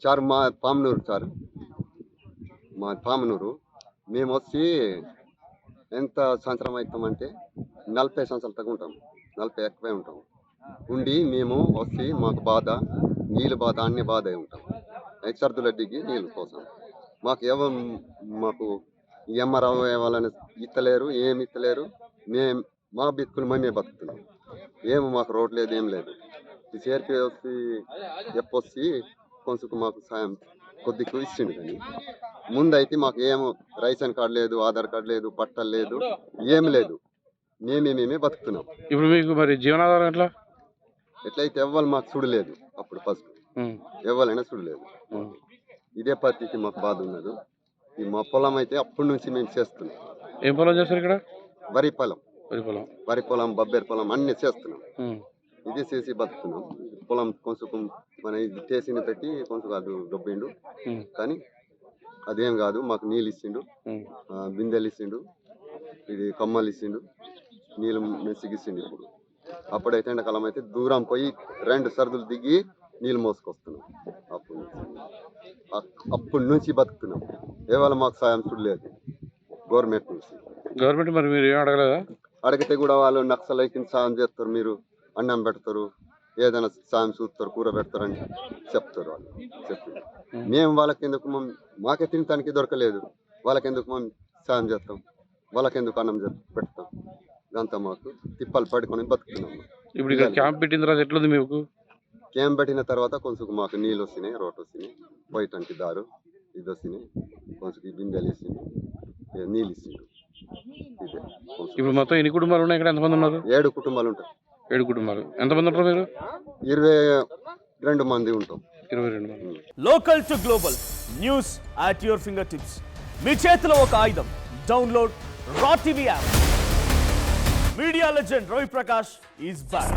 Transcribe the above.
Sir మా పామనూరు sir, మా పామనూరు. మేము వచ్చి ఎంత సంవత్సరం అవుతామంటే 40 సంవత్సరాల దాకా ఉంటాం, 40 ఎక్కువే ఉంటాం. ఉండి మేము వచ్చి మాకు బాధ, నీళ్ళు బాధ, అన్ని బాధ అయి ఉంటాం. సర్దుల దిగి నీళ్ళు కోసం మాకు ఎంఆర్ఓ వాళ్ళని ఇత్తలేరు, ఏమి ఇత్తలేరు. మా బిత్తులు మేమే బతుకుతున్నాం. ఏమి మాకు రోడ్ లేదు, ఏం లేదు. ఈ సిఆర్పి వచ్చి చెప్పొచ్చి కొంచెం మాకు సాయం కొద్దిగా ఇచ్చిండు. కానీ ముందైతే మాకు ఏమో రేషన్ కార్డు లేదు, ఆధార్ కార్డు లేదు, పట్టలు లేదు, ఏమి లేదు. మేమే బతుకుతున్నాం. ఇప్పుడు మీకు మరి జీవనాధారం ఎట్లా? ఎట్లయితే ఎవ్వరు మాకు చూడలేదు. అప్పుడు ఫస్ట్ ఎవరైనా చూడలేదు. ఇదే పరిస్థితి మాకు బాధ ఉన్నది. ఈ మా పొలం అయితే అప్పటి నుంచి మేము చేస్తున్నాం. ఏం పొలం చేస్తారు ఇక్కడ? వరి పొలం, వరి పొలం, బొబ్బేరు పొలం అన్ని చేస్తున్నాం. ఇది చేసి బతుకుతున్నాం. పొలం కొంచెం మన ఇది చేసిన పెట్టి కొంచెం అది దొబ్బిండు. కానీ అదేం కాదు, మాకు నీళ్ళు ఇచ్చిండు, బిందెలు ఇచ్చిండు, ఇది కమ్మలు ఇచ్చిండు, నీళ్ళు మెసిగిచ్చిండు. ఇప్పుడు అప్పుడైతే ఎండాకాలం అయితే దూరం పోయి 2 సర్దులు దిగి నీళ్ళు మోసుకొస్తున్నాం. అప్పటి నుంచి బతుకుతున్నాం. ఏవాళ్ళ మాకు సాయం చూడలేదు గవర్నమెంట్ నుంచి. గవర్నమెంట్ మరి మీరు ఏం అడగలేదా? అడిగితే కూడా వాళ్ళు నక్సలైకి సాయం చేస్తారు, మీరు అన్నం పెడతారు, ఏదైనా సాయం చూస్తారు, కూర పెడతారని చెప్తారు. వాళ్ళు చెప్పి మేము వాళ్ళకెందుకు, మాకే తినటానికి దొరకలేదు, వాళ్ళకెందుకు మేము సాయం చేస్తాం, వాళ్ళకెందుకు అన్నం పెడతాం. ఇదంతా మాకు తిప్పలు పడుకొని బతుకుతున్నాం. ఇప్పుడు ఇక్కడ క్యాంప్ పెట్టిన తర్వాత ఎట్లుంది మీకు? క్యాంప్ పెట్టిన తర్వాత కొంచెం మాకు నీళ్ళు వస్తున్నాయి, రోడ్ వస్తున్నాయి, పోయటానికి దారు ఇది వస్తున్నాయి, కొంచెం బిందెలు ఇస్తుంది, నీళ్ళు ఇస్తుంది. ఇదే ఇప్పుడు మొత్తం ఎన్ని కుటుంబాలు ఉన్నాయి ఇక్కడ? ఎంతమంది ఉన్నారు? 7 కుటుంబాలు ఉంటాయి. 7 కుటుంబాలు. ఎంతమంది ఉంటారు మీరు? 22 మంది ఉంటాం. 22 మంది. Local to global news at your finger tips. మీ చేతిలో ఒక ఆయుధం. Download Raw TV app. Media legend Ravi Prakash is back.